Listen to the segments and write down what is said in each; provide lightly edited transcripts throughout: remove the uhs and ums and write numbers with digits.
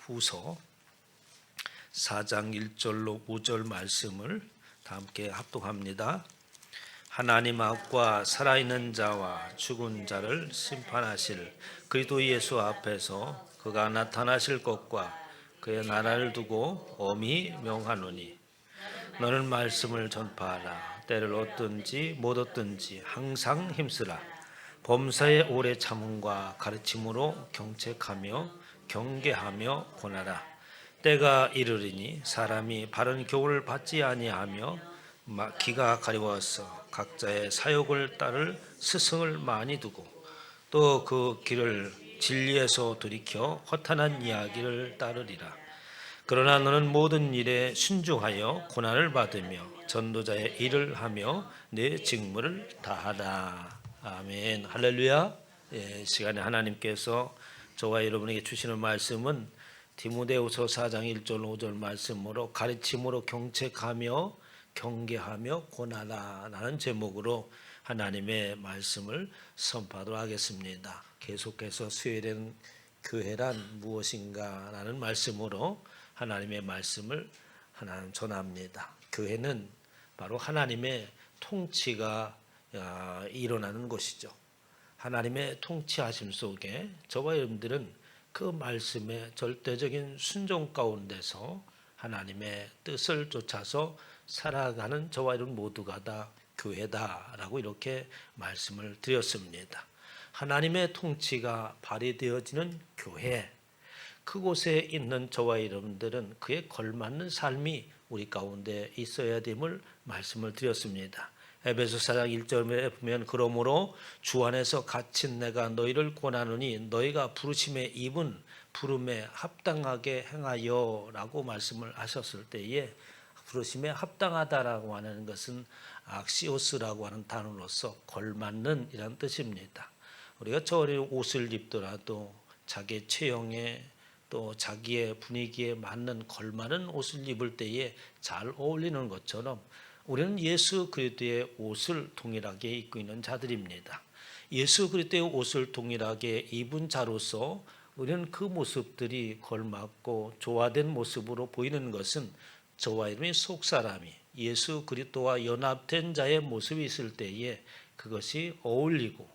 후서 4장 1절로 5절 말씀을 다 함께 합독합니다. 하나님 앞과 살아있는 자와 죽은 자를 심판하실 그리스도 예수 앞에서 그가 나타나실 것과 그의 나라를 두고 엄히 명하노니 너는 말씀을 전파하라. 때를 얻든지 못 얻든지 항상 힘쓰라. 범사에 오래 참음과 가르침으로 경책하며 경계하며 권하라. 때가 이르리니 사람이 바른 교훈을 받지 아니하며 기가 가려워서 각자의 사욕을 따를 스승을 많이 두고 또 그 길을 진리에서 돌이켜 허탄한 이야기를 따르리라. 그러나 너는 모든 일에 순종하여 고난을 받으며 전도자의 일을 하며 내 직무를 다하라. 아멘. 할렐루야. 시간에 하나님께서 저와 여러분에게 주시는 말씀은 디모데후서 4장 1절 5절 말씀으로 가르침으로 경책하며 경계하며 권하라라는 제목으로 하나님의 말씀을 선포하도록 하겠습니다. 계속해서 수요일엔 교회란 무엇인가라는 말씀으로 하나님의 말씀을 하나님 전합니다. 교회는 바로 하나님의 통치가 일어나는 곳이죠. 하나님의 통치하심 속에 저와 여러분들은 그 말씀의 절대적인 순종 가운데서 하나님의 뜻을 쫓아서 살아가는 저와 여러분 모두가 다 교회다라고 이렇게 말씀을 드렸습니다. 하나님의 통치가 발휘되어지는 교회, 그곳에 있는 저와 여러분들은 그에 걸맞는 삶이 우리 가운데 있어야 됨을 말씀을 드렸습니다. 에베소 4장 1절에 보면 그러므로 주 안에서 갇힌 내가 너희를 권하노니 너희가 부르심에 입은 부름에 합당하게 행하여 라고 말씀을 하셨을 때에 부르심에 합당하다라고 하는 것은 악시오스라고 하는 단어로서 걸맞는 이란 뜻입니다. 우리가 저리 옷을 입더라도 자기 체형에 또 자기의 분위기에 맞는 걸맞는 옷을 입을 때에 잘 어울리는 것처럼 우리는 예수 그리스도의 옷을 동일하게 입고 있는 자들입니다. 예수 그리스도의 옷을 동일하게 입은 자로서 우리는 그 모습들이 걸맞고 조화된 모습으로 보이는 것은 저와 여러분의 속사람이 예수 그리스도와 연합된 자의 모습이 있을 때에 그것이 어울리고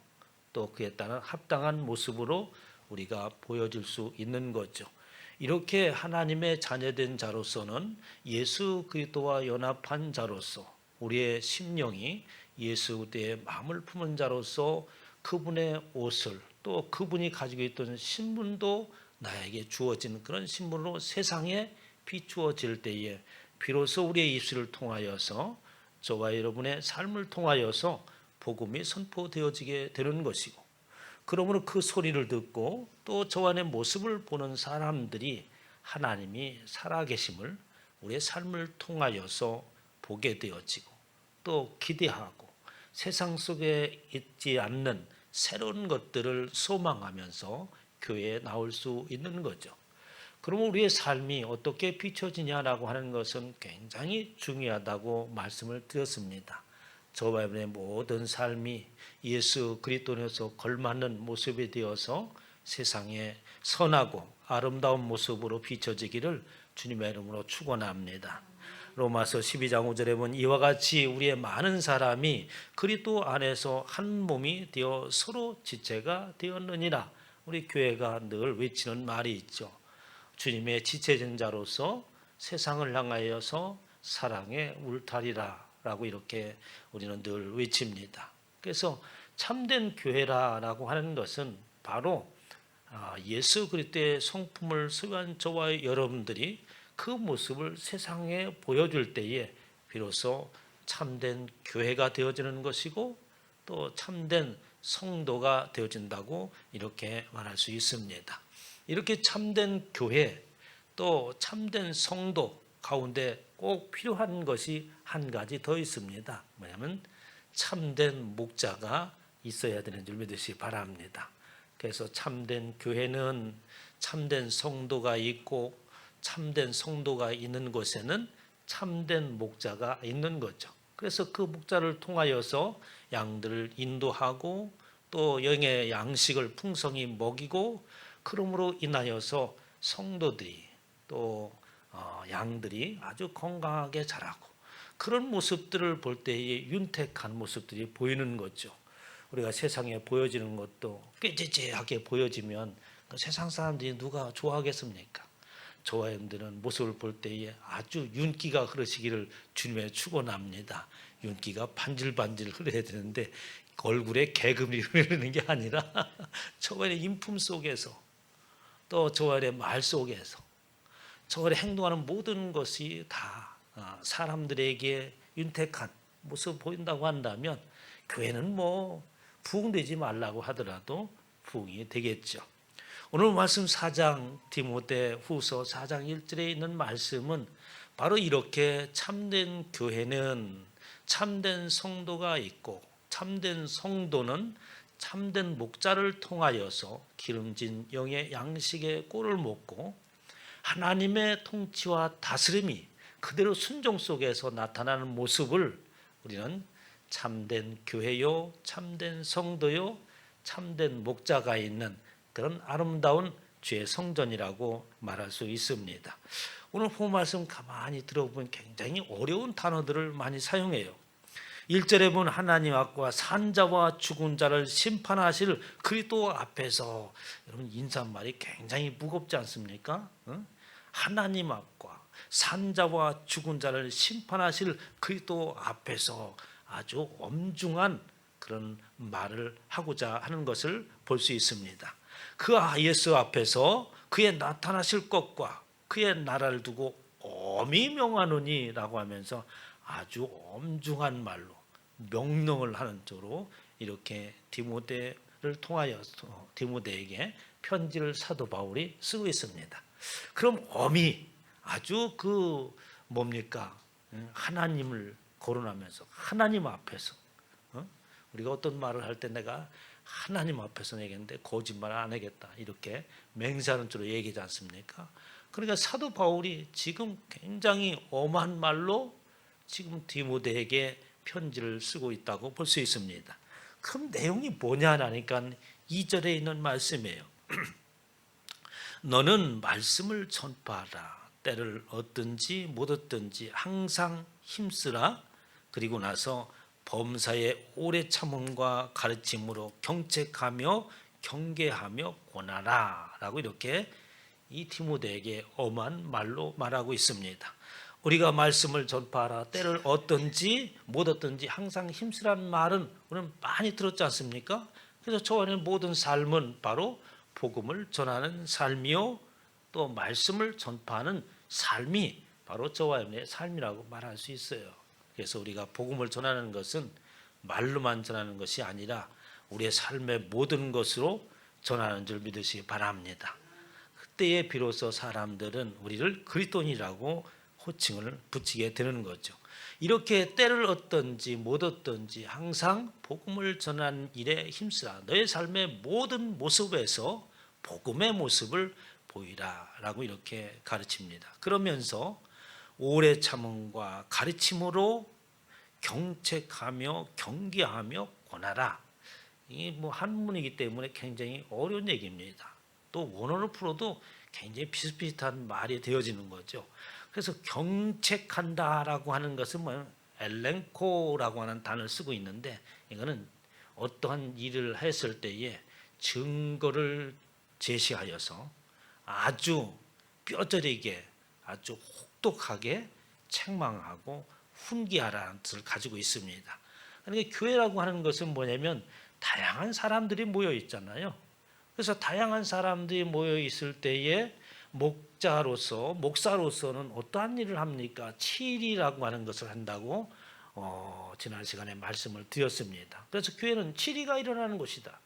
또 그에 따른 합당한 모습으로 우리가 보여질 수 있는 거죠. 이렇게 하나님의 자녀된 자로서는 예수 그리스도와 연합한 자로서 우리의 심령이 예수 그리스도의 마음을 품은 자로서 그분의 옷을 또 그분이 가지고 있던 신분도 나에게 주어진 그런 신분으로 세상에 비추어질 때에 비로소 우리의 입술을 통하여서 저와 여러분의 삶을 통하여서 복음이 선포되어지게 되는 것이고, 그러므로 그 소리를 듣고 또 저 안의 모습을 보는 사람들이 하나님이 살아계심을 우리의 삶을 통하여서 보게 되어지고 또 기대하고 세상 속에 있지 않는 새로운 것들을 소망하면서 교회에 나올 수 있는 거죠. 그러면 우리의 삶이 어떻게 비춰지냐라고 하는 것은 굉장히 중요하다고 말씀을 드렸습니다. 저와 여러분의 모든 삶이 예수 그리스도에서 걸맞는 모습이 되어서 세상에 선하고 아름다운 모습으로 비춰지기를 주님의 이름으로 축원합니다. 로마서 12장 5절에 보면 이와 같이 우리의 많은 사람이 그리스도 안에서 한 몸이 되어 서로 지체가 되었느니라. 우리 교회가 늘 외치는 말이 있죠. 주님의 지체된 자로서 세상을 향하여서 사랑의 울타리라 라고 이렇게 우리는 늘 외칩니다. 그래서 참된 교회라고 하는 것은 바로 예수 그리스도의 성품을 소유한 저와 여러분들이 그 모습을 세상에 보여줄 때에 비로소 참된 교회가 되어지는 것이고 또 참된 성도가 되어진다고 이렇게 말할 수 있습니다. 이렇게 참된 교회 또 참된 성도 가운데 꼭 필요한 것이 한 가지 더 있습니다. 뭐냐면 참된 목자가 있어야 되는 줄 믿으시기 바랍니다. 그래서 참된 교회는 참된 성도가 있고 참된 성도가 있는 곳에는 참된 목자가 있는 거죠. 그래서 그 목자를 통하여서 양들을 인도하고 또 영의 양식을 풍성히 먹이고 그러므로 인하여서 성도들이 또 양들이 아주 건강하게 자라고 그런 모습들을 볼 때에 윤택한 모습들이 보이는 거죠. 우리가 세상에 보여지는 것도 꾀죄죄하게 보여지면 그 세상 사람들이 누가 좋아하겠습니까? 저와 여러분들은 모습을 볼 때에 아주 윤기가 흐르시기를 주님의 축원합니다. 윤기가 반질반질 흐려야 되는데 얼굴에 개금이 흐르는 게 아니라 저와 여러분의 인품 속에서 또 저와 여러분의 말 속에서 저와 여러분의 행동하는 모든 것이 다 사람들에게 윤택한 모습 보인다고 한다면 교회는 뭐 부흥되지 말라고 하더라도 부흥이 되겠죠. 오늘 말씀 4장 디모데후서 4장 1절에 있는 말씀은 바로 이렇게 참된 교회는 참된 성도가 있고 참된 성도는 참된 목자를 통하여서 기름진 영의 양식의 꼴을 먹고 하나님의 통치와 다스림이 그대로 순종 속에서 나타나는 모습을 우리는 참된 교회요, 참된 성도요, 참된 목자가 있는 그런 아름다운 주의 성전이라고 말할 수 있습니다. 오늘 본 말씀 가만히 들어보면 굉장히 어려운 단어들을 많이 사용해요. 1절에 보면 하나님 앞과 산자와 죽은 자를 심판하실 그리스도 앞에서, 여러분 인사말이 굉장히 무겁지 않습니까? 하나님 앞과 산자와 죽은 자를 심판하실 그리스도 앞에서 아주 엄중한 그런 말을 하고자 하는 것을 볼 수 있습니다. 그 예수 앞에서 그의 나타나실 것과 그의 나라를 두고 엄히 명하노니 라고 하면서 아주 엄중한 말로 명령을 하는 쪽으로 이렇게 디모데를 통하여서 디모데에게 편지를 사도 바울이 쓰고 있습니다. 그럼 엄히 아주 뭡니까? 하나님을 거론하면서 하나님 앞에서 우리가 어떤 말을 할 때 내가 하나님 앞에서 얘기했는데 거짓말 안 하겠다 이렇게 맹세하는 쪽으로 얘기하지 않습니까? 그러니까 사도 바울이 지금 굉장히 엄한 말로 지금 디모데에게 편지를 쓰고 있다고 볼 수 있습니다. 그럼 내용이 뭐냐니까 2절에 있는 말씀이에요. 너는 말씀을 전파하라. 때를 얻든지 못 얻든지 항상 힘쓰라. 그리고 나서 범사의 오래 참음과 가르침으로 경책하며 경계하며 권하라 라고 이렇게 이 디모데에게 엄한 말로 말하고 있습니다. 우리가 말씀을 전파하라. 때를 얻든지 못 얻든지 항상 힘쓰라는 말은 우리는 많이 들었지 않습니까? 그래서 저와 여러분의 모든 삶은 바로 복음을 전하는 삶이요 또 말씀을 전파하는 삶이 바로 저와 여러분의 삶이라고 말할 수 있어요. 그래서 우리가 복음을 전하는 것은 말로만 전하는 것이 아니라 우리의 삶의 모든 것으로 전하는 줄 믿으시기 바랍니다. 그때에 비로소 사람들은 우리를 그리스도인이라고 호칭을 붙이게 되는 거죠. 이렇게 때를 얻든지 못 얻든지 항상 복음을 전하는 일에 힘쓰라. 너의 삶의 모든 모습에서 복음의 모습을 보이라 라고 이렇게 가르칩니다. 그러면서 오래 참음과 가르침으로 경책하며 경계하며 권하라. 이게 뭐 한문이기 때문에 굉장히 어려운 얘기입니다. 또 원어를 풀어도 굉장히 비슷비슷한 말이 되어지는 거죠. 그래서 경책한다라고 하는 것은 엘렌코라고 하는 단어를 쓰고 있는데 이거는 어떠한 일을 했을 때에 증거를 제시하여서 아주 뼈저리게 아주 혹독하게 책망하고 훈계하라는 뜻을 가지고 있습니다. 그러니까 교회라고 하는 것은 뭐냐면 다양한 사람들이 모여 있잖아요. 그래서 다양한 사람들이 모여 있을 때에 목사로서는 어떠한 일을 합니까? 치리라고 하는 것을 한다고 지난 시간에 말씀을 드렸습니다. 그래서 교회는 치리가 일어나는 곳이다.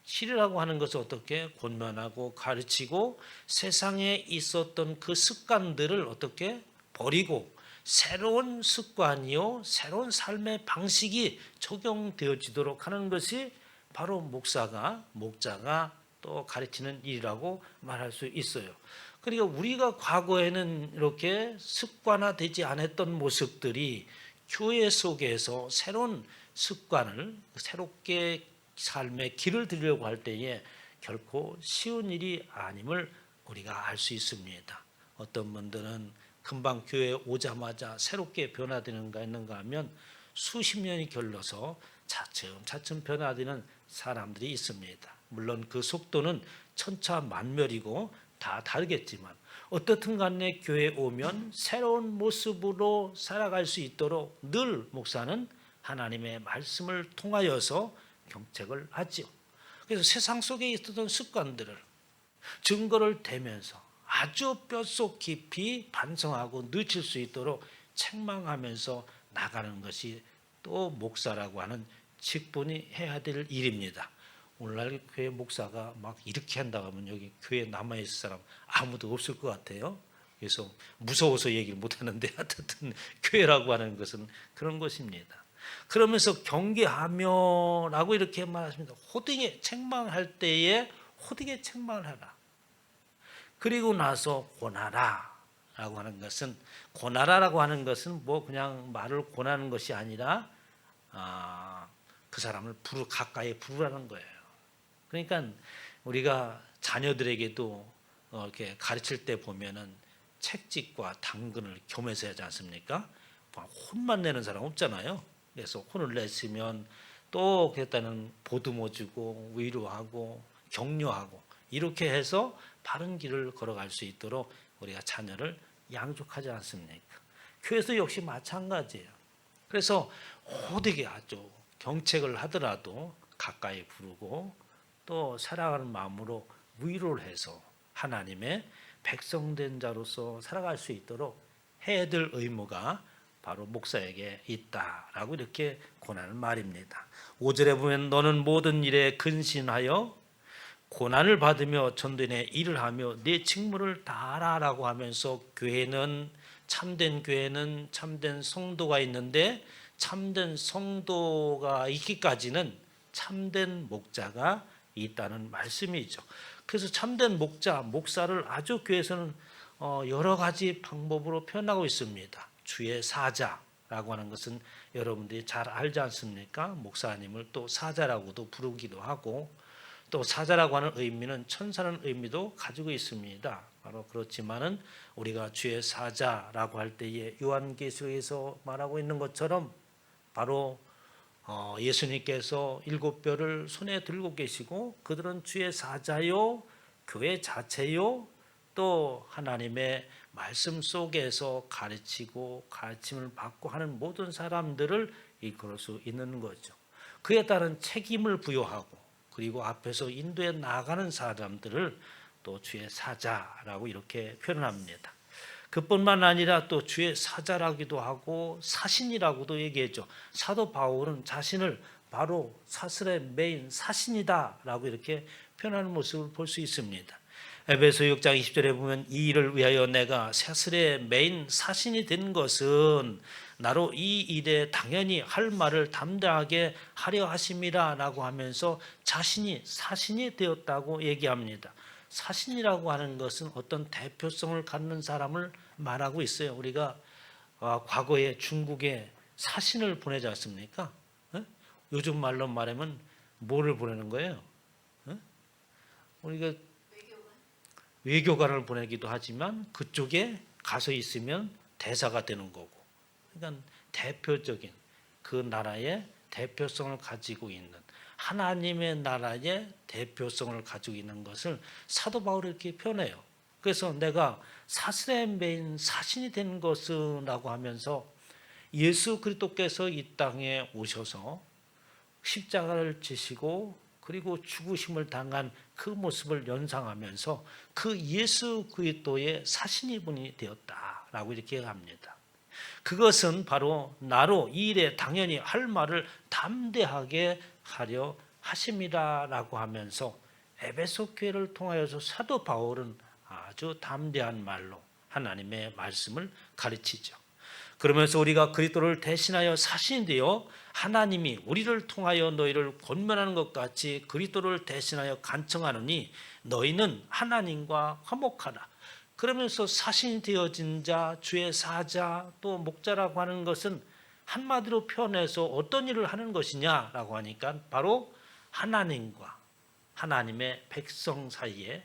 치리라고 하는 것은 어떻게 권면하고 가르치고 세상에 있었던 그 습관들을 어떻게 버리고 새로운 습관이요 새로운 삶의 방식이 적용되어지도록 하는 것이 바로 목자가 또 가르치는 일이라고 말할 수 있어요. 그러니까 우리가 과거에는 이렇게 습관화되지 않았던 모습들이 교회 속에서 새로운 습관을 새롭게 삶의 길을 들으려고 할 때에 결코 쉬운 일이 아님을 우리가 알 수 있습니다. 어떤 분들은 금방 교회에 오자마자 새롭게 변화되는가 있는가 하면 수십 년이 걸려서 차츰차츰 변화되는 사람들이 있습니다. 물론 그 속도는 천차만별이고 다 다르겠지만 어떻든 간에 교회에 오면 새로운 모습으로 살아갈 수 있도록 늘 목사는 하나님의 말씀을 통하여서 경책을 하지요. 그래서 세상 속에 있었던 습관들을 증거를 대면서 아주 뼛속 깊이 반성하고 늦출 수 있도록 책망하면서 나가는 것이 또 목사라고 하는 직분이 해야 될 일입니다. 오늘날 교회 목사가 막 이렇게 한다고 하면 여기 교회에 남아있을 사람 아무도 없을 것 같아요. 그래서 무서워서 얘기를 못하는데 어쨌든 교회라고 하는 것은 그런 것입니다. 그러면서 경계하며라고 이렇게 말하십니다. 호되게 책망할 때에 호되게 책망을 하라. 그리고 나서 권하라라고 하는 것은 권하라라고 하는 것은 뭐 그냥 말을 권하는 것이 아니라 그 사람을 가까이 부르라는 거예요. 그러니까 우리가 자녀들에게도 이렇게 가르칠 때 보면은 책찍과 당근을 겸해서 하지 않습니까? 혼만 내는 사람 없잖아요. 그래서 혼을 냈으면 또 그랬다는 보듬어 주고 위로하고 격려하고 이렇게 해서 바른 길을 걸어갈 수 있도록 우리가 자녀를 양육하지 않습니까? 교회에서 역시 마찬가지예요. 그래서 호되게 아주 경책을 하더라도 가까이 부르고 또 사랑하는 마음으로 위로를 해서 하나님의 백성된 자로서 살아갈 수 있도록 해야 될 의무가 바로 목사에게 있다라고 이렇게 권하는 말입니다. 5절에 보면 너는 모든 일에 근신하여 고난을 받으며 전도인의 일을 하며 네 직무를 다하라라고 하면서 참된 교회는 참된 성도가 있는데 참된 성도가 있기까지는 참된 목자가 있다는 말씀이죠. 그래서 참된 목사를 아주 교회에서는 여러 가지 방법으로 표현하고 있습니다. 주의 사자라고 하는 것은 여러분들이 잘 알지 않습니까? 목사님을 또 사자라고도 부르기도 하고 또 사자라고 하는 의미는 천사라는 의미도 가지고 있습니다. 바로 그렇지만은 우리가 주의 사자라고 할 때에 요한계시록에서 말하고 있는 것처럼 바로 예수님께서 7뼈를 손에 들고 계시고 그들은 주의 사자요 교회 자체요 또 하나님의 말씀 속에서 가르치고 가르침을 받고 하는 모든 사람들을 이끌 수 있는 거죠. 그에 따른 책임을 부여하고 그리고 앞에서 인도해 나가는 사람들을 또 주의 사자라고 이렇게 표현합니다. 그뿐만 아니라 또 주의 사자라기도 하고 사신이라고도 얘기했죠. 사도 바울은 자신을 바로 사슬에 매인 사신이다라고 이렇게 표현하는 모습을 볼 수 있습니다. 에베소 6장 20절에 보면 이 일을 위하여 내가 사슬에 매인 사신이 된 것은 나로 이 일에 당연히 할 말을 담대하게 하려 하심이라라고 하면서 자신이 사신이 되었다고 얘기합니다. 사신이라고 하는 것은 어떤 대표성을 갖는 사람을 말하고 있어요. 우리가 과거에 중국에 사신을 보내지 않습니까? 요즘 말로 말하면 뭐를 보내는 거예요? 우리가 외교관을 보내기도 하지만 그쪽에 가서 있으면 대사가 되는 거고, 그러니까 대표적인 그 나라의 대표성을 가지고 있는 하나님의 나라의 대표성을 가지고 있는 것을 사도 바울이 이렇게 표현해요. 그래서 내가 사슬에 매인 사신이 된 것은 라고 하면서 예수 그리스도께서 이 땅에 오셔서 십자가를 지시고 그리고 죽으심을 당한 그 모습을 연상하면서 그 예수 그리스도의 사신이분이 되었다라고 이렇게 합니다. 그것은 바로 나로 이 일에 당연히 할 말을 담대하게 하려 하심이라라고 하면서 에베소 교회를 통하여서 사도 바울은 아주 담대한 말로 하나님의 말씀을 가르치죠. 그러면서 우리가 그리스도를 대신하여 사신이 되어 하나님이 우리를 통하여 너희를 권면하는 것 같이 그리스도를 대신하여 간청하느니 너희는 하나님과 화목하라. 그러면서 사신이 되어진 자, 주의 사자, 또 목자라고 하는 것은 한마디로 표현해서 어떤 일을 하는 것이냐라고 하니까 바로 하나님과 하나님의 백성 사이에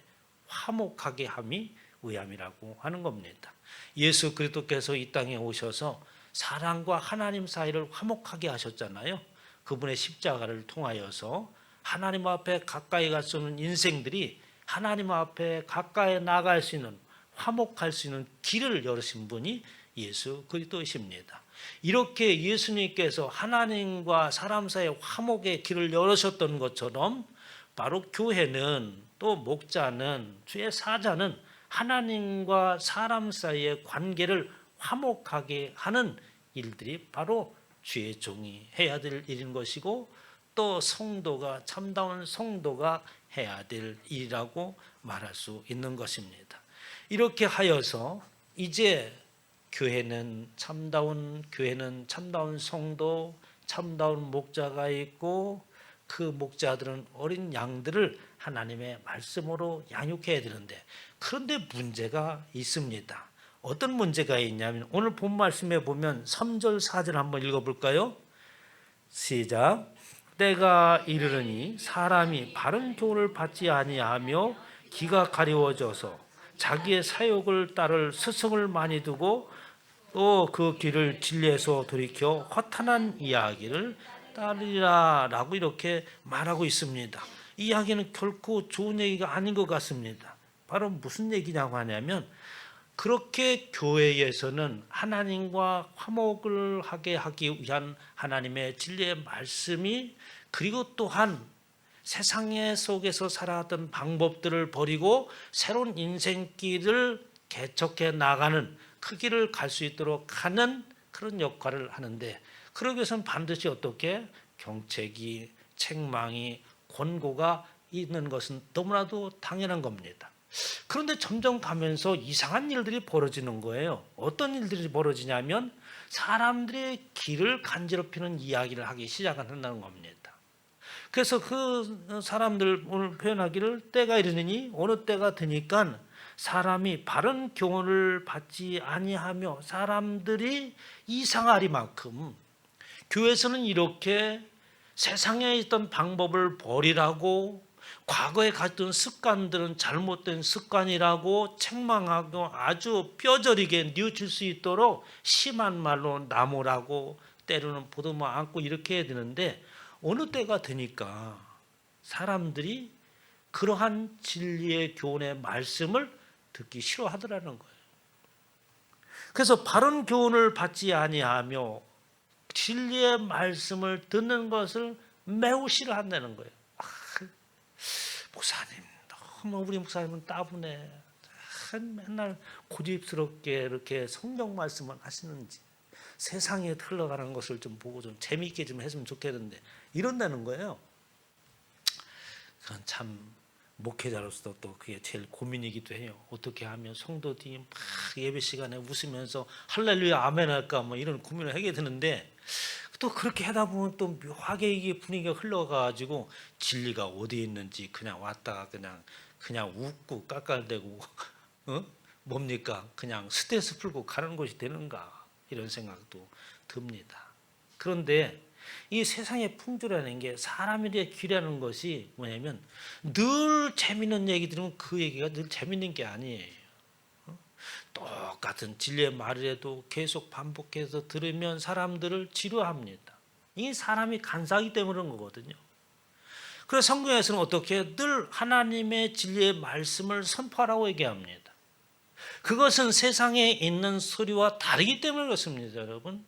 화목하게 함이 의함이라고 하는 겁니다. 예수 그리스도께서 이 땅에 오셔서 사람과 하나님 사이를 화목하게 하셨잖아요. 그분의 십자가를 통하여서 하나님 앞에 가까이 갈 수 있는 인생들이 하나님 앞에 가까이 나갈 수 있는, 화목할 수 있는 길을 열으신 분이 예수 그리스도이십니다. 이렇게 예수님께서 하나님과 사람 사이의 화목의 길을 열으셨던 것처럼 바로 교회는, 또 목자는, 주의 사자는 하나님과 사람 사이의 관계를 화목하게 하는 일들이 바로 주의 종이 해야 될 일인 것이고, 또 성도가, 참다운 성도가 해야 될 일이라고 말할 수 있는 것입니다. 이렇게 하여서 이제 교회는 참다운 성도, 참다운 목자가 있고, 그 목자들은 어린 양들을 하나님의 말씀으로 양육해야 되는데, 그런데 문제가 있습니다. 어떤 문제가 있냐면 오늘 본 말씀에 보면 3절 4절 한번 읽어볼까요? 시작. 때가 이르르니 사람이 바른 교훈을 받지 아니하며 귀가 가리워져서 자기의 사욕을 따를 스승을 많이 두고 또 그 길을 진리에서 돌이켜 허탄한 이야기를 따르리라 라고 이렇게 말하고 있습니다. 이 이야기는 결코 좋은 얘기가 아닌 것 같습니다. 바로 무슨 얘기냐고 하냐면, 그렇게 교회에서는 하나님과 화목을 하게 하기 위한 하나님의 진리의 말씀이, 그리고 또한 세상의 속에서 살아왔던 방법들을 버리고 새로운 인생길을 개척해 나가는, 그 길을 갈 수 있도록 하는 그런 역할을 하는데, 그러기 위해서는 반드시 어떻게 경책이, 책망이, 권고가 있는 것은 너무나도 당연한 겁니다. 그런데 점점 가면서 이상한 일들이 벌어지는 거예요. 어떤 일들이 벌어지냐면 사람들의 길을 간지럽히는 이야기를 하기 시작한다는 겁니다. 그래서 그 사람들 오늘 표현하기를 때가 이르느니, 어느 때가 되니까 사람이 바른 교훈을 받지 아니하며 사람들이 이상하리만큼 교회에서는 이렇게 세상에 있던 방법을 버리라고, 과거에 가졌던 습관들은 잘못된 습관이라고 책망하고 아주 뼈저리게 뉘우칠 수 있도록 심한 말로 나무라고, 때로는 보듬어 안고 이렇게 해야 되는데, 어느 때가 되니까 사람들이 그러한 진리의 교훈의 말씀을 듣기 싫어하더라는 거예요. 그래서 바른 교훈을 받지 아니하며 진리의 말씀을 듣는 것을 매우 싫어한다는 거예요. 목사님, 너무 우리 목사님은 따분해. 맨날 고집스럽게 이렇게 성경 말씀을 하시는지, 세상에 흘러가는 것을 좀 보고 좀 재미있게 좀 했으면 좋겠는데, 이런다는 거예요. 그건 참 목회자로서 또 그게 제일 고민이기도 해요. 어떻게 하면 성도들이 막 예배 시간에 웃으면서 할렐루야 아멘 할까 뭐 이런 고민을 하게 되는데, 또 그렇게 하다 보면 또 묘하게 이게 분위기가 흘러가지고 진리가 어디에 있는지 그냥 왔다가 그냥 웃고 깔깔대고 뭡니까? 그냥 스트레스 풀고 가는 것이 되는가, 이런 생각도 듭니다. 그런데 이 세상의 풍조라는 게, 사람의 귀라는 것이 뭐냐면, 늘 재밌는 얘기 들으면 그 얘기가 늘 재밌는 게 아니에요. 똑같은 진리의 말을 해도 계속 반복해서 들으면 사람들을 지루합니다. 이 사람이 간사하기 때문에 그런 거거든요. 그래서 성경에서는 어떻게 늘 하나님의 진리의 말씀을 선포하라고 얘기합니다. 그것은 세상에 있는 소리와 다르기 때문에 그렇습니다, 여러분.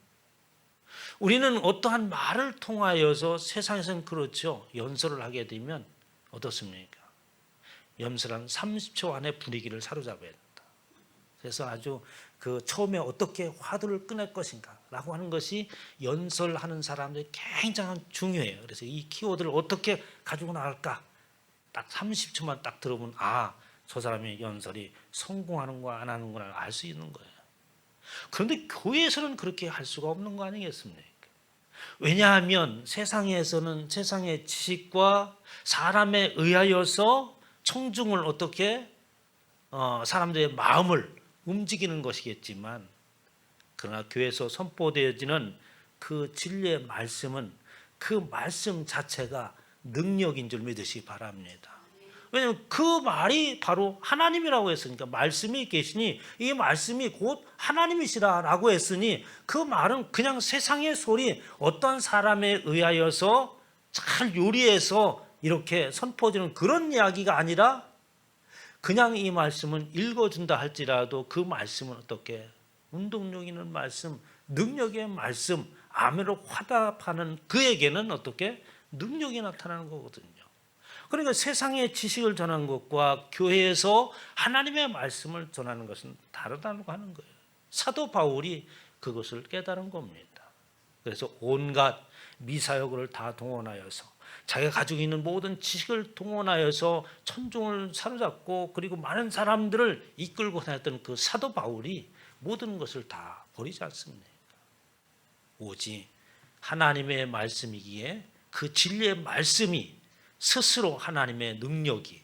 우리는 어떠한 말을 통하여서, 세상에서는 그렇죠, 연설을 하게 되면 어떻습니까? 연설한 30초 안에 분위기를 사로잡아야 된다. 그래서 아주 그 처음에 어떻게 화두를 꺼낼 것인가 라고 하는 것이 연설하는 사람들이 굉장히 중요해요. 그래서 이 키워드를 어떻게 가지고 나갈까, 딱 30초만 딱 들어보면 저 사람의 연설이 성공하는가 안 하는가를 알 수 있는 거예요. 그런데 교회에서는 그렇게 할 수가 없는 거 아니겠습니까? 왜냐하면 세상에서는 세상의 지식과 사람에 의하여서 청중을 어떻게 사람들의 마음을 움직이는 것이겠지만, 그러나 교회에서 선포되어지는 그 진리의 말씀은 그 말씀 자체가 능력인 줄 믿으시기 바랍니다. 왜냐하면 그 말이 바로 하나님이라고 했으니까, 말씀이 계시니 이 말씀이 곧 하나님이시라라고 했으니, 그 말은 그냥 세상의 소리, 어떤 사람에 의하여서 잘 요리해서 이렇게 선포되는 그런 이야기가 아니라, 그냥 이 말씀은 읽어준다 할지라도 그 말씀은 어떻게 운동력 있는 말씀, 능력의 말씀, 아멘으로 화답하는 그에게는 어떻게 능력이 나타나는 거거든요. 그러니까 세상의 지식을 전하는 것과 교회에서 하나님의 말씀을 전하는 것은 다르다고 하는 거예요. 사도 바울이 그것을 깨달은 겁니다. 그래서 온갖 미사여구를 다 동원하여서 자기가 가지고 있는 모든 지식을 동원하여서 천중을 사로잡고 그리고 많은 사람들을 이끌고 다녔던 그 사도 바울이 모든 것을 다 버리지 않습니다. 오직 하나님의 말씀이기에 그 진리의 말씀이 스스로 하나님의 능력이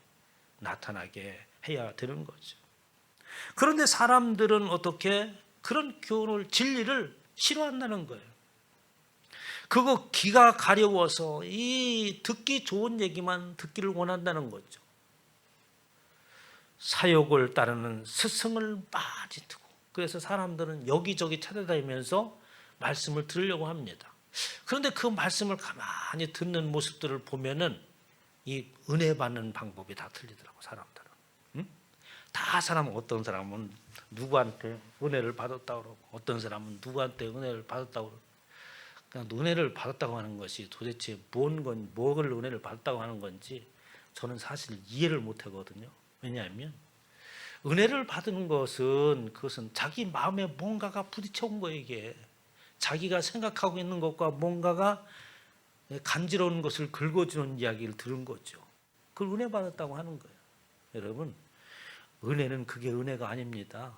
나타나게 해야 되는 거죠. 그런데 사람들은 어떻게 그런 교훈을, 진리를 싫어한다는 거예요. 그거 귀가 가려워서 이 듣기 좋은 얘기만 듣기를 원한다는 거죠. 사욕을 따르는 스승을 많이 두고, 그래서 사람들은 여기저기 찾아다니면서 말씀을 들으려고 합니다. 그런데 그 말씀을 가만히 듣는 모습들을 보면은 이 은혜 받는 방법이 다 틀리더라고, 사람들은. 응? 다 사람은, 어떤 사람은 누구한테 은혜를 받았다고 그러고, 어떤 사람은 누구한테 은혜를 받았다고 그러고. 그러니까 은혜를 받았다고 하는 것이 도대체 뭘 은혜를 받았다고 하는 건지 저는 사실 이해를 못 하거든요. 왜냐하면 은혜를 받는 것은, 그것은 자기 마음에 뭔가가 부딪혀 온 거예요. 이게 자기가 생각하고 있는 것과 뭔가가 간지러운 것을 긁어주는 이야기를 들은 거죠. 그걸 은혜 받았다고 하는 거예요. 여러분, 은혜는 그게 은혜가 아닙니다.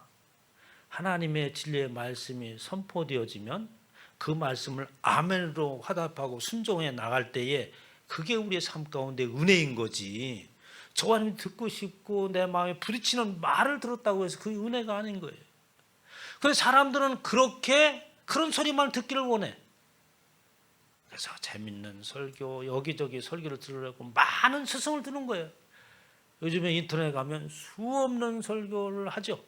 하나님의 진리의 말씀이 선포되어지면 그 말씀을 아멘으로 화답하고 순종해 나갈 때에 그게 우리의 삶 가운데 은혜인 거지, 저 하나님 듣고 싶고 내 마음에 부딪히는 말을 들었다고 해서 그게 은혜가 아닌 거예요. 그래서 사람들은 그런 소리만 듣기를 원해. 그래서 재밌는 설교, 여기저기 설교를 들으려고 많은 스승을 듣는 거예요. 요즘에 인터넷에 가면 수없는 설교를 하죠.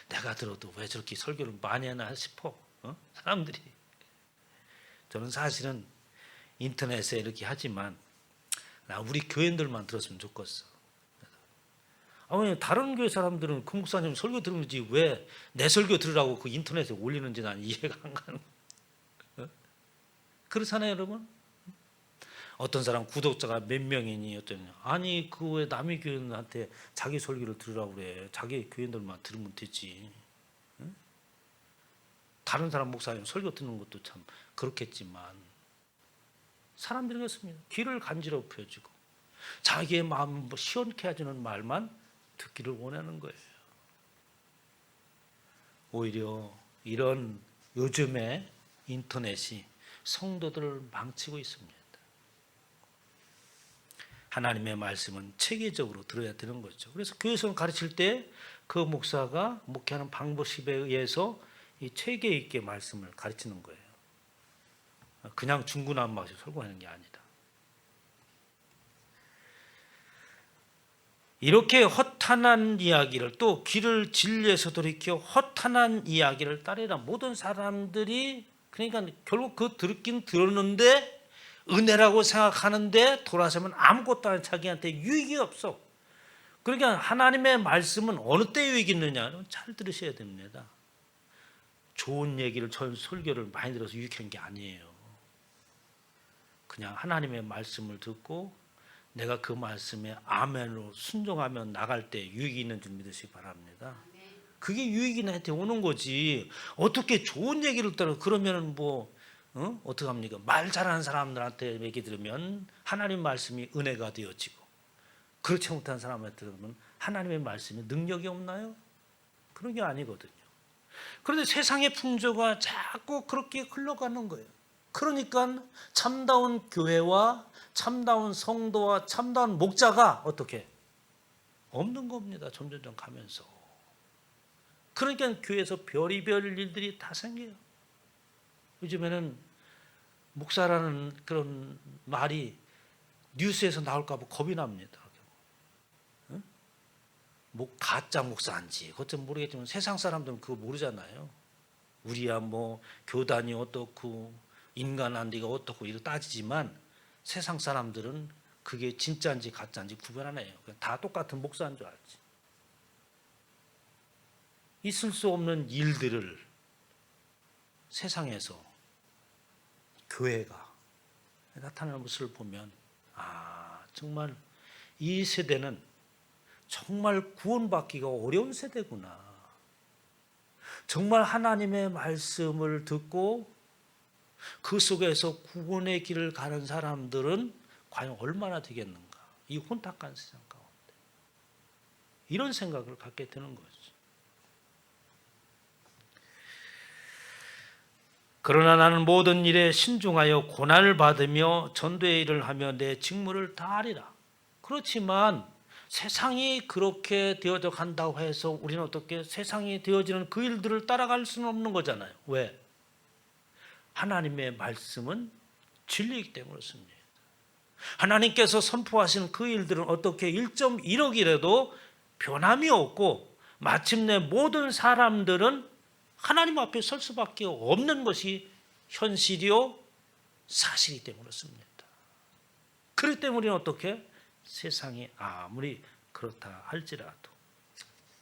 내가 들어도 왜 저렇게 설교를 많이 하나 싶어. 사람들이. 저는 사실은 인터넷에 이렇게 하지만 우리 교인들만 들었으면 좋겠어. 아니, 다른 교회 사람들은 그 목사님 설교 들으는지 왜 내 설교 들으라고 그 인터넷에 올리는지 난 이해가 안 가는 거예요. 그렇잖아요, 여러분. 어떤 사람 구독자가 몇 명이니 어쩌냐. 아니, 그 왜 남의 교인한테 자기 설교를 들으라고 그래. 자기 교인들만 들으면 되지. 다른 사람 목사님 설교 듣는 것도 참 그렇겠지만, 사람들이 그렇습니다. 귀를 간지럽혀주고 자기의 마음 시원케 해주는 말만 듣기를 원하는 거예요. 오히려 이런 요즘에 인터넷이 성도들을 망치고 있습니다. 하나님의 말씀은 체계적으로 들어야 되는 거죠. 그래서 교회에서 가르칠 때 그 목사가 목회하는 방법에 의해서 이 체계 있게 말씀을 가르치는 거예요. 그냥 중구난방식 설교하는 게 아니다. 이렇게 허탄한 이야기를, 또 귀를 진리에서 돌이켜 허탄한 이야기를 따르라. 모든 사람들이, 그러니까 결국 그 듣긴 들었는데 은혜라고 생각하는데 돌아서면 아무것도 안, 자기한테 유익이 없어. 그러니까 하나님의 말씀은 어느 때 유익이 있느냐, 잘 들으셔야 됩니다. 좋은 얘기를, 전 설교를 많이 들어서 유익한 게 아니에요. 그냥 하나님의 말씀을 듣고 내가 그 말씀에 아멘으로 순종하며 나갈 때 유익이 있는 줄 믿으시기 바랍니다. 그게 유익이 나한테 오는 거지. 어떻게 좋은 얘기를 따라 그러면은 어떻게 합니까? 말 잘하는 사람들한테 얘기 들으면 하나님 말씀이 은혜가 되어지고, 그렇지 못한 사람한테 들으면 하나님의 말씀이 능력이 없나요? 그런 게 아니거든요. 그런데 세상의 풍조가 자꾸 그렇게 흘러가는 거예요. 그러니까 참다운 교회와 참다운 성도와 참다운 목자가 어떻게 없는 겁니다. 점점 가면서. 그러니까 교회에서 별의별 일들이 다 생겨요. 요즘에는 목사라는 그런 말이 뉴스에서 나올까 봐 겁이 납니다. 응? 뭐 가짜 목사인지 그것은 모르겠지만 세상 사람들은 그거 모르잖아요. 우리야 뭐 교단이 어떻고 인간 안리가 어떻고 이렇게 따지지만 세상 사람들은 그게 진짜인지 가짜인지 구분 안 해요. 다 똑같은 목사인 줄 알지. 있을 수 없는 일들을 세상에서 교회가 나타나는 모습을 보면 정말 이 세대는 정말 구원받기가 어려운 세대구나. 정말 하나님의 말씀을 듣고 그 속에서 구원의 길을 가는 사람들은 과연 얼마나 되겠는가. 이 혼탁한 세상 가운데 이런 생각을 갖게 되는 거죠. 그러나 나는 모든 일에 신중하여 고난을 받으며 전도의 일을 하며 내 직무를 다하리라. 그렇지만 세상이 그렇게 되어져 간다고 해서 우리는 어떻게 세상이 되어지는 그 일들을 따라갈 수는 없는 거잖아요. 왜? 하나님의 말씀은 진리이기 때문에 그렇습니다. 하나님께서 선포하시는 그 일들은 어떻게 1.1억이라도 변함이 없고 마침내 모든 사람들은 하나님 앞에 설 수밖에 없는 것이 현실이요 사실이기 때문에 그렇습니다. 그렇기 때문에 우리는 어떻게 세상이 아무리 그렇다 할지라도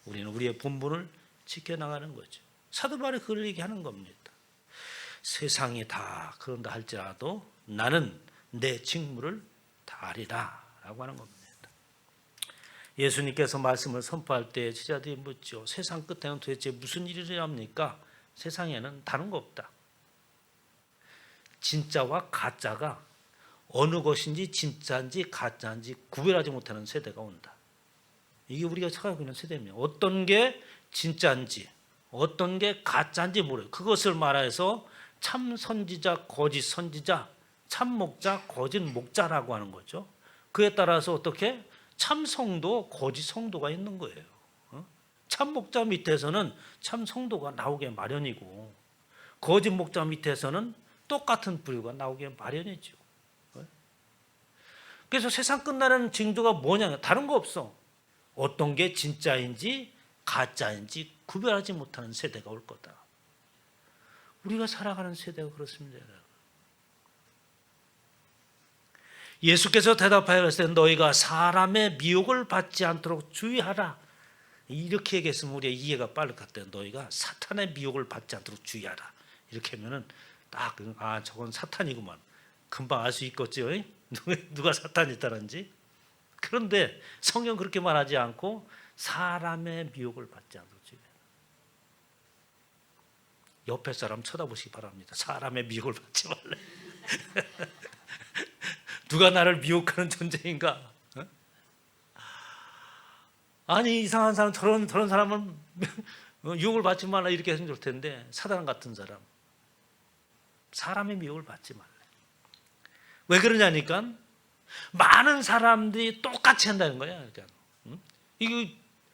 우리는 우리의 본분을 지켜나가는 거죠. 사도 바울이 그걸 얘기하는 겁니다. 세상이 다 그런다 할지라도 나는 내 직무를 다하리라 라고 하는 겁니다. 예수님께서 말씀을 선포할 때 제자들이 묻죠. 세상 끝에는 도대체 무슨 일이 합니까? 세상에는 다른 거 없다. 진짜와 가짜가 어느 것인지 진짜인지 가짜인지 구별하지 못하는 세대가 온다. 이게 우리가 살아가고 있는 세대입니다. 어떤 게 진짜인지 어떤 게 가짜인지 모르요. 그것을 말해서 참 선지자, 거짓 선지자, 참 목자, 거짓 목자라고 하는 거죠. 그에 따라서 어떻게 참 성도, 거짓 성도가 있는 거예요. 참 목자 밑에서는 참 성도가 나오게 마련이고 거짓 목자 밑에서는 똑같은 부류가 나오게 마련이죠. 그래서 세상 끝나는 징조가 뭐냐? 다른 거 없어. 어떤 게 진짜인지 가짜인지 구별하지 못하는 세대가 올 거다. 우리가 살아가는 세대가 그렇습니다. 예수께서 대답하여 이르시되 너희가 사람의 미혹을 받지 않도록 주의하라. 이렇게 얘기했으면 우리가 이해가 빠를 것 같아요. 너희가 사탄의 미혹을 받지 않도록 주의하라. 이렇게 하면은 딱 저건 사탄이구만. 금방 알 수 있겠죠. 누가 사탄이다란지. 그런데 성경 그렇게 말하지 않고 사람의 미혹을 받지 않도록 주의하라. 옆에 사람 쳐다보시기 바랍니다. 사람의 미혹을 받지 말래. 누가 나를 미혹하는 존재인가? 아니 이상한 사람 저런 사람은 유혹을 받지 말라 이렇게 했으면 좋을 텐데 사단 같은 사람 사람의 미혹을 받지 말래. 왜 그러냐니까 많은 사람들이 똑같이 한다는 거야. 그러니까 이거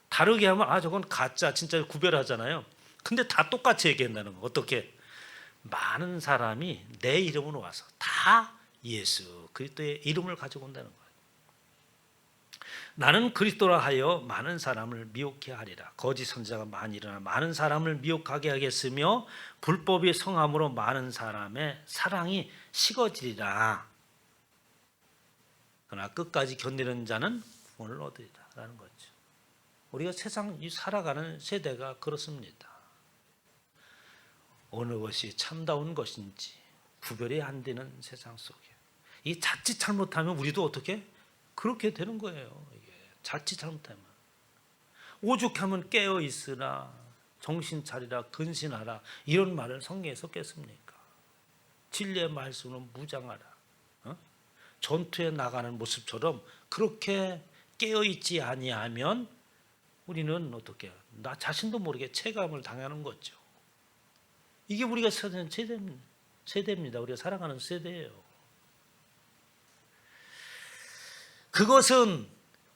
다르게 하면 저건 가짜 진짜 구별하잖아요. 근데 다 똑같이 얘기한다는 거. 어떻게? 많은 사람이 내 이름으로 와서 다 예수 그리스도의 이름을 가지고 온다는 거예요. 나는 그리스도라 하여 많은 사람을 미혹해 하리라. 거짓 선지자가 많이 일어나 많은 사람을 미혹하게 하겠으며 불법이 성함으로 많은 사람의 사랑이 식어지리라. 그러나 끝까지 견디는 자는 구원을 얻으리라라는 거죠. 우리가 세상 살아가는 세대가 그렇습니다. 어느 것이 참다운 것인지 구별이 안 되는 세상 속에 이 자칫 잘못하면 우리도 어떻게 그렇게 되는 거예요. 이게 자칫 잘못하면 오죽하면 깨어 있으라 정신 차리라 근신하라 이런 말을 성경에 썼겠습니까? 진리의 말씀으로 무장하라. 전투에 나가는 모습처럼 그렇게 깨어 있지 아니하면 우리는 어떻게 나 자신도 모르게 체감을 당하는 거죠. 이게 우리가 사는 세대입니다. 우리가 살아가는 세대예요. 그것은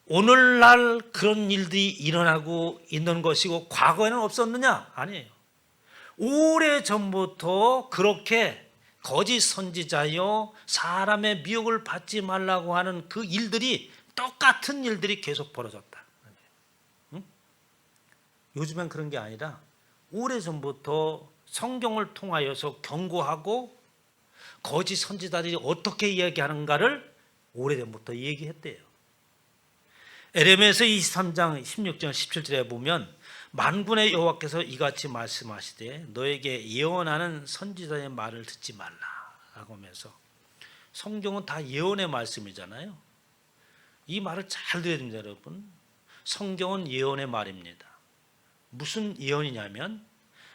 오늘날 그런 일들이 일어나고 있는 것이고 과거에는 없었느냐? 아니에요. 오래전부터 그렇게 거짓 선지자여 사람의 미혹을 받지 말라고 하는 그 일들이 똑같은 일들이 계속 벌어졌다. 응? 요즘엔 그런 게 아니라 오래전부터 성경을 통하여서 경고하고 거짓 선지자들이 어떻게 이야기하는가를 오래전부터 얘기했대요. 에레미야서 23장 16절 17절에 보면 만군의 여호와께서 이같이 말씀하시되 너에게 예언하는 선지자의 말을 듣지 말라라고 하면서, 성경은 다 예언의 말씀이잖아요. 이 말을 잘 들어야 됩니다, 여러분. 성경은 예언의 말입니다. 무슨 예언이냐면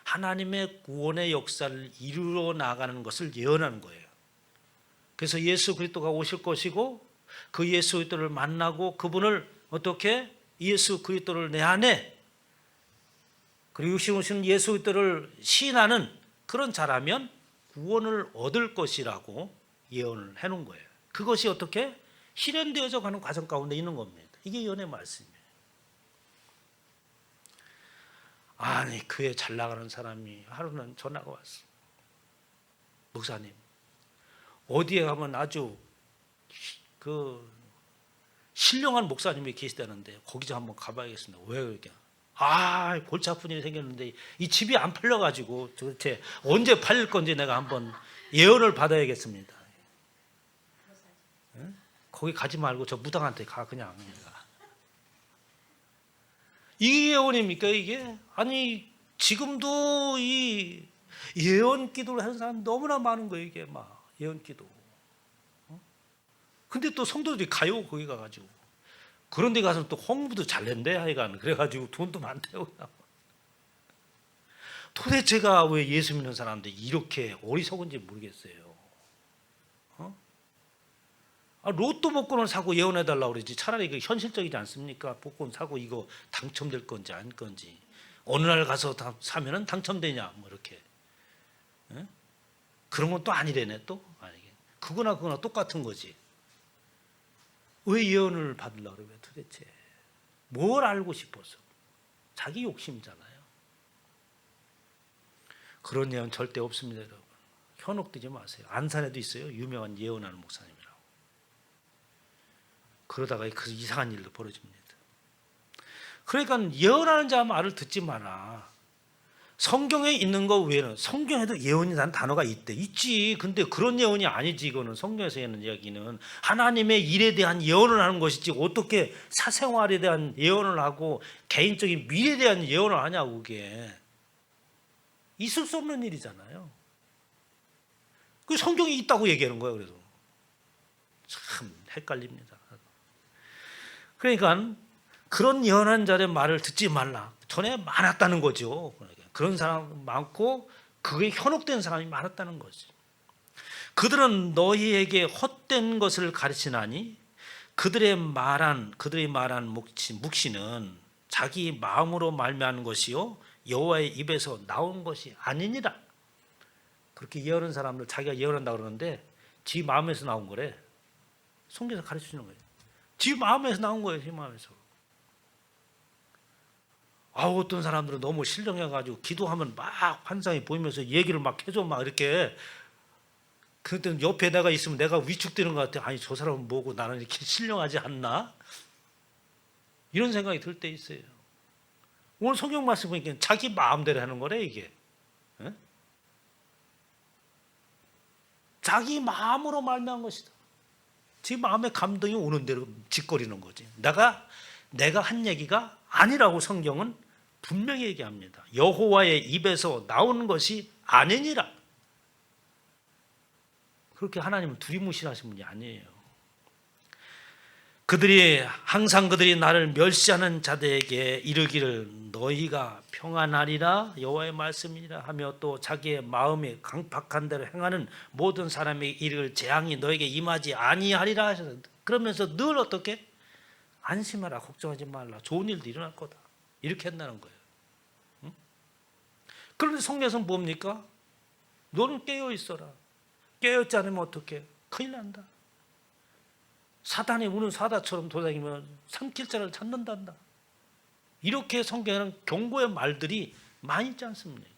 하나님의 구원의 역사를 이루어 나가는 것을 예언하는 거예요. 그래서 예수 그리스도가 오실 것이고 그 예수 그리스도를 만나고 그분을 어떻게, 예수 그리스도를 내 안에, 그리고 오신 예수 그리스도를 시인하는 그런 자라면 구원을 얻을 것이라고 예언을 해놓은 거예요. 그것이 어떻게 실현되어져 가는 과정 가운데 있는 겁니다. 이게 예언의 말씀이에요. 아니, 교회 잘 나가는 사람이 하루는 전화가 왔어. 목사님, 어디에 가면 아주 그 신령한 목사님이 계시다는데 거기 좀 한번 가봐야겠습니다. 왜 그렇게? 골치 아픈 일이 생겼는데 이 집이 안 팔려가지고 도대체 언제 팔릴 건지 내가 한번 예언을 받아야겠습니다. 응? 거기 가지 말고 저 무당한테 가, 그냥. 이게 예언입니까, 이게? 아니, 지금도 이 예언 기도를 하는 사람 너무나 많은 거예요, 이게 막 예언 기도. 근데 또 성도들이 가요, 거기 가가지고. 그런 데 가서 또 홍보도 잘 낸대, 하여간. 그래가지고 돈도 많대요. 도대체가 왜 예수 믿는 사람들이 이렇게 어리석은지 모르겠어요. 로또 복권을 사고 예언해달라고 그러지. 차라리 이게 현실적이지 않습니까? 복권 사고 이거 당첨될 건지 아닐 건지. 어느 날 가서 사면은 당첨되냐, 뭐 이렇게. 그런 건 또 아니래네, 또. 아니게. 그거나 똑같은 거지. 왜 예언을 받으려고 그래, 도대체? 뭘 알고 싶어서? 자기 욕심이잖아요. 그런 예언 절대 없습니다, 여러분. 현혹되지 마세요. 안산에도 있어요, 유명한 예언하는 목사님이라고. 그러다가 그 이상한 일도 벌어집니다. 그러니까 예언하는 자 말을 듣지 마라. 성경에 있는 거 외에는, 성경에도 예언이라는 단어가 있지. 근데 그런 예언이 아니지. 이거는 성경에서 하는 이야기는 하나님의 일에 대한 예언을 하는 것이지, 어떻게 사생활에 대한 예언을 하고 개인적인 미래에 대한 예언을 하냐고. 그게 있을 수 없는 일이잖아요. 그 성경이 있다고 얘기하는 거예요. 그래도 참 헷갈립니다. 그러니까 그런 예언한 자의 말을 듣지 말라. 전에 많았다는 거죠. 그런 사람 많고 그게 현혹된 사람이 많았다는 거지. 그들은 너희에게 헛된 것을 가르치나니 그들이 말한 묵시는 자기 마음으로 말미암은 것이요 여호와의 입에서 나온 것이 아니니라. 그렇게 예언하는 사람들 자기가 예언한다 그러는데 지 마음에서 나온 거래. 성경에서 가르치는 거예요. 지 마음에서 나온 거예요. 지 마음에서. 어떤 사람들은 너무 신령해가지고 기도하면 막 환상이 보이면서 얘기를 막 해줘, 막 이렇게. 그때 옆에 내가 있으면 내가 위축되는 것 같아. 아니, 저 사람은 뭐고 나는 이렇게 신령하지 않나? 이런 생각이 들 때 있어요. 오늘 성경 말씀 보니까 자기 마음대로 하는 거래, 이게. 에? 자기 마음으로 말미암은 것이다. 지 마음의 감동이 오는 대로 짓거리는 거지. 내가 한 얘기가 아니라고 성경은 분명히 얘기합니다. 여호와의 입에서 나오는 것이 아니니라. 그렇게 하나님은 두리무실하신 분이 아니에요. 그들이 나를 멸시하는 자들에게 이르기를 너희가 평안하리라 여호와의 말씀이라 하며, 또 자기의 마음이 강팍한 대로 행하는 모든 사람에게 이르기를 재앙이 너에게 임하지 아니하리라 하셔서, 그러면서 늘 어떻게? 안심하라, 걱정하지 말라, 좋은 일도 일어날 거다, 이렇게 한다는 거예요. 응? 그런데 성경에서는 뭡니까? 너는 깨어 있어라. 깨어있지 않으면 어떡해? 큰일 난다. 사단이 우는 사다처럼 돌아다니면 삼킬 자를 찾는단다. 이렇게 성경에는 경고의 말들이 많이 있지 않습니까?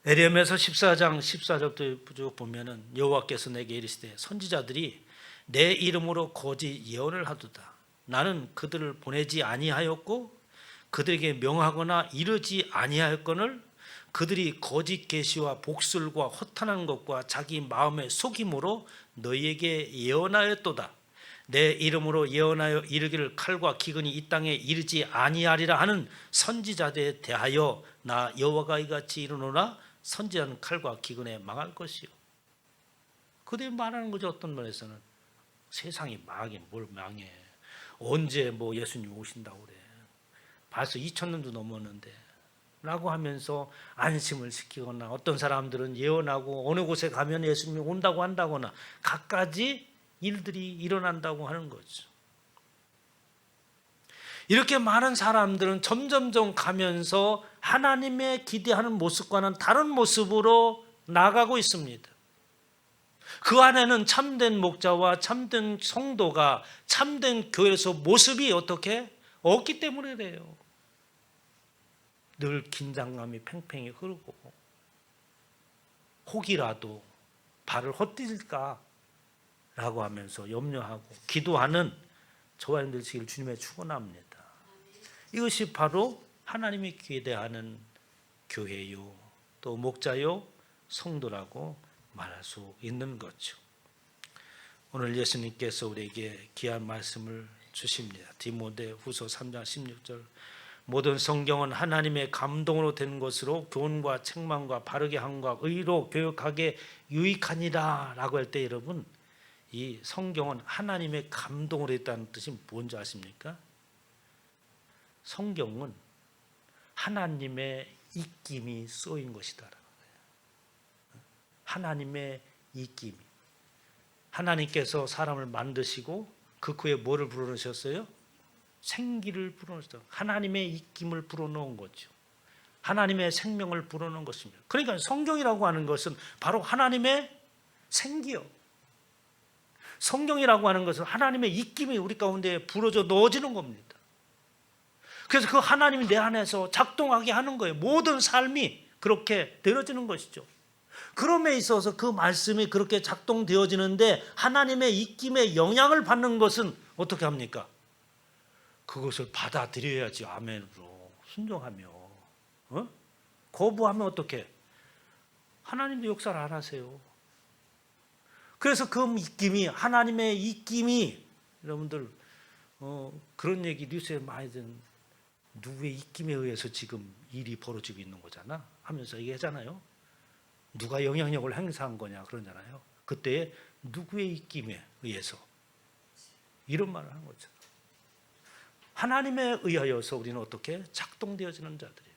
에레미야서 14장 14절부터 보면은 여호와께서 내게 이르시되 선지자들이 내 이름으로 거짓 예언을 하도다. 나는 그들을 보내지 아니하였고 그들에게 명하거나 이르지 아니하였거늘 그들이 거짓 계시와 복술과 허탄한 것과 자기 마음의 속임으로 너희에게 예언하였도다. 내 이름으로 예언하여 이르기를 칼과 기근이 이 땅에 이르지 아니하리라 하는 선지자들에 대하여 나 여호와가 이같이 이르노라. 선지자는 칼과 기근에 망할 것이요. 그들이 말하는 거죠. 어떤 면에서는 세상이 망하긴 뭘 망해. 언제 뭐 예수님 오신다고 그래. 벌써 2000년도 넘었는데 라고 하면서 안심을 시키거나, 어떤 사람들은 예언하고 어느 곳에 가면 예수님이 온다고 한다거나 갖가지 일들이 일어난다고 하는 거죠. 이렇게 많은 사람들은 점점점 가면서 하나님의 기대하는 모습과는 다른 모습으로 나가고 있습니다. 그 안에는 참된 목자와 참된 성도가 참된 교회에서 모습이 어떻게 없기 때문에 그래요. 늘 긴장감이 팽팽히 흐르고 혹이라도 발을 헛디딜까 라고 하면서 염려하고 기도하는 저와 여러분들 되시기를 주님의 축원합니다. 이것이 바로 하나님이 기대하는 교회요, 또 목자요, 성도라고 말할 수 있는 거죠. 오늘 예수님께서 우리에게 귀한 말씀을 주십니다. 디모데후서 3장 16절 모든 성경은 하나님의 감동으로 된 것으로 교훈과 책망과 바르게 함과 의로 교육하게 유익하니라 라고 할 때 여러분, 이 성경은 하나님의 감동으로 했다는 뜻이 뭔지 아십니까? 성경은 하나님의 입김이 쏘인 것이다. 하나님의 입김이. 하나님께서 사람을 만드시고 그 후에 뭐를 불어넣으셨어요? 생기를 불어넣었어요. 하나님의 입김을 불어넣은 거죠. 하나님의 생명을 불어넣은 것입니다. 그러니까 성경이라고 하는 것은 바로 하나님의 생기요. 성경이라고 하는 것은 하나님의 입김이 우리 가운데 불어져 넣어지는 겁니다. 그래서 그 하나님이 내 안에서 작동하게 하는 거예요. 모든 삶이 그렇게 되어지는 것이죠. 그럼에 있어서 그 말씀이 그렇게 작동되어지는데 하나님의 입김에 영향을 받는 것은 어떻게 합니까? 그것을 받아들여야지. 아멘으로 순종하며. 거부하면 어떻게? 하나님도 역사를 안 하세요. 그래서 그 입김이, 하나님의 입김이, 여러분들 그런 얘기 뉴스에 많이 듣는, 누구의 입김에 의해서 지금 일이 벌어지고 있는 거잖아 하면서 얘기하잖아요. 누가 영향력을 행사한 거냐 그러잖아요. 그때 누구의 입김에 의해서 이런 말을 하는 거죠. 하나님에 의하여서 우리는 어떻게 작동되어지는 자들이에요.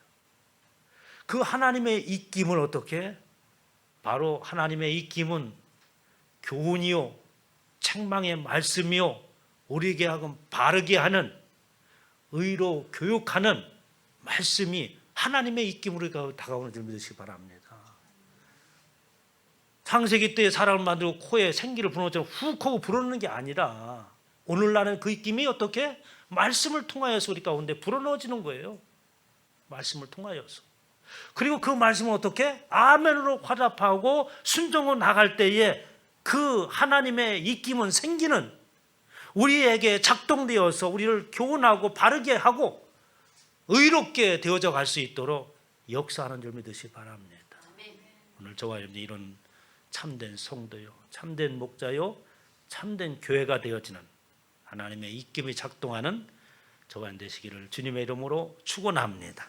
그 하나님의 입김을 어떻게, 바로 하나님의 입김은 교훈이요, 책망의 말씀이요, 우리에게 하금 바르게 하는, 의로 교육하는 말씀이 하나님의 입김으로 다가오는 줄 믿으시기 바랍니다. 창세기 때 사람을 만들고 코에 생기를 불어넣었잖아요. 훅 하고 불어넣는 게 아니라 오늘날은 그 입김이 어떻게? 말씀을 통하여서 우리 가운데 불어넣어지는 거예요. 말씀을 통하여서. 그리고 그 말씀은 어떻게? 아멘으로 화답하고 순종으로 나갈 때에 그 하나님의 입김은 생기는, 우리에게 작동되어서 우리를 교훈하고 바르게 하고 의롭게 되어져 갈 수 있도록 역사하는 줄 믿으시기 바랍니다. 오늘 저와 여러분이 이런 참된 성도요, 참된 목자요, 참된 교회가 되어지는, 하나님의 입김이 작동하는 저와 여러분 되시기를 주님의 이름으로 축원합니다.